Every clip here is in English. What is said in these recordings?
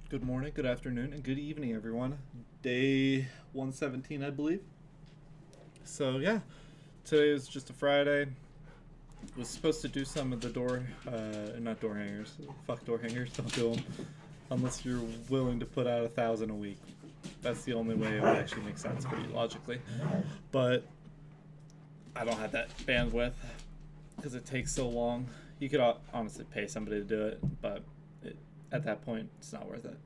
Good morning, good afternoon, and good evening, everyone. Day 117, I believe. So, yeah, today was just a Friday. Was supposed to do some of the not door hangers. Fuck door hangers, don't do them. Unless you're willing to put out 1,000 a week. That's the only way it would actually make sense for you logically. But I don't have that bandwidth because it takes so long. You could honestly pay somebody to do it, but at that point, it's not worth it.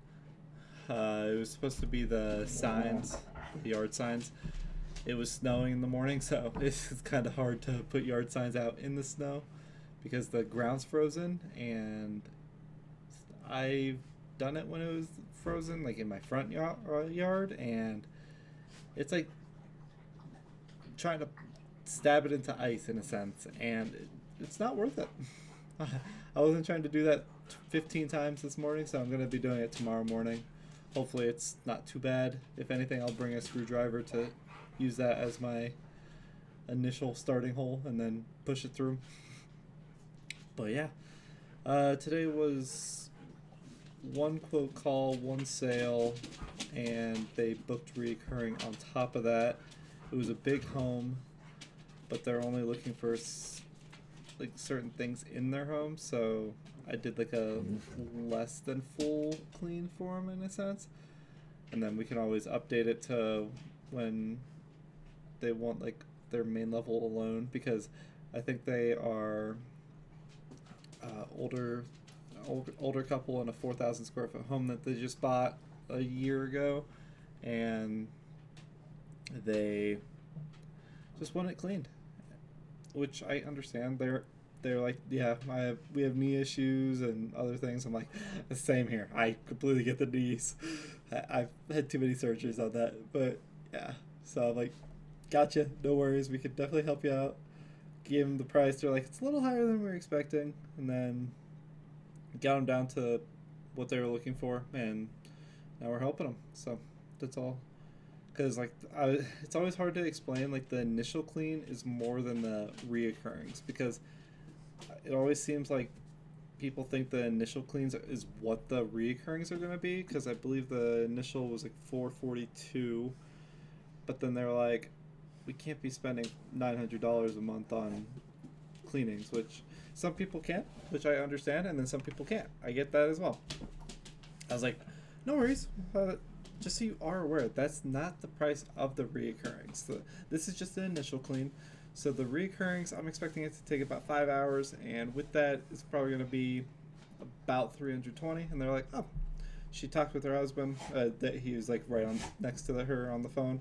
It was supposed to be the signs, the yard signs. It was snowing in the morning, so it's kind of hard to put yard signs out in the snow because the ground's frozen. And I've done it when it was frozen, like in my front yard, and it's like trying to stab it into ice in a sense, and it's not worth it. I wasn't trying to do that 15 times this morning, so I'm going to be doing it tomorrow morning. Hopefully it's not too bad. If anything, I'll bring a screwdriver to use that as my initial starting hole and then push it through. But yeah, today was one quote call, one sale, and they booked recurring on top of that. It was a big home, but they're only looking for like certain things in their home, so I did like a less than full clean for them in a sense, and then we can always update it to when they want like their main level alone, because I think they are older couple in a 4,000 square foot home that they just bought a year ago, and they just want it cleaned, which I understand. They're like, yeah, we have knee issues and other things. I'm like, the same here. I completely get the knees. I've had too many surgeries on that, but yeah. So I'm like, gotcha, no worries. We could definitely help you out. Give them the price. They're like, it's a little higher than we were expecting, and then got them down to what they were looking for, and now we're helping them. So that's all. Because like it's always hard to explain. Like the initial clean is more than the reoccurrings, because it always seems like people think the initial cleans is what the reoccurrings are going to be, because I believe the initial was like 442, but then they're like, we can't be spending $900 a month on cleanings, which some people can, which I understand, and then some people can't. I get that as well. I was like, no worries. Just so you are aware, that's not the price of the reoccurrings. This is just the initial clean. So the reoccurrings, I'm expecting it to take about 5 hours, and with that, it's probably going to be about 320. And they're like, oh, she talked with her husband, that he was like right on next to her on the phone,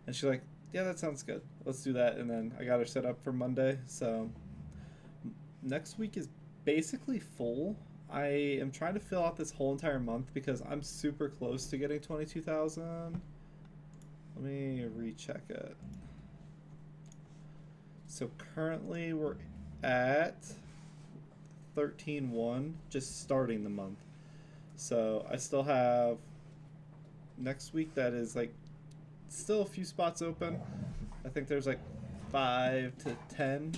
and she's like, yeah, that sounds good. Let's do that. And then I got her set up for Monday. So next week is basically full. I am trying to fill out this whole entire month because I'm super close to getting 22,000. Let me recheck it. So currently we're at 13.1, just starting the month. So I still have next week that is like still a few spots open. I think there's like 5 to 10.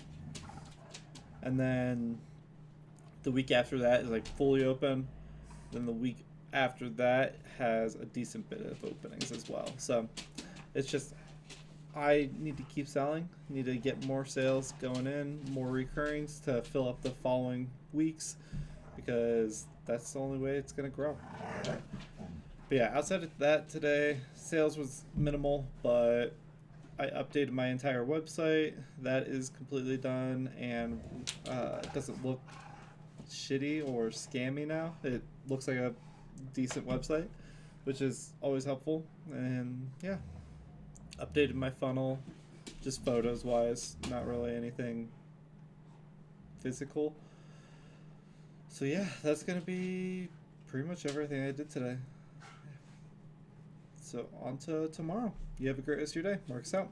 And then the week after that is like fully open. Then the week after that has a decent bit of openings as well. So it's just, I need to keep selling, need to get more sales going in, more recurrings to fill up the following weeks, because that's the only way it's going to grow. But yeah, outside of that today, sales was minimal, but I updated my entire website. That is completely done, and it doesn't look shitty or scammy now. It looks like a decent website, which is always helpful. And yeah, updated my funnel, just photos wise, not really anything physical. So yeah, that's gonna be pretty much everything I did today. So on to tomorrow. You have a great rest of your day. Mark's out.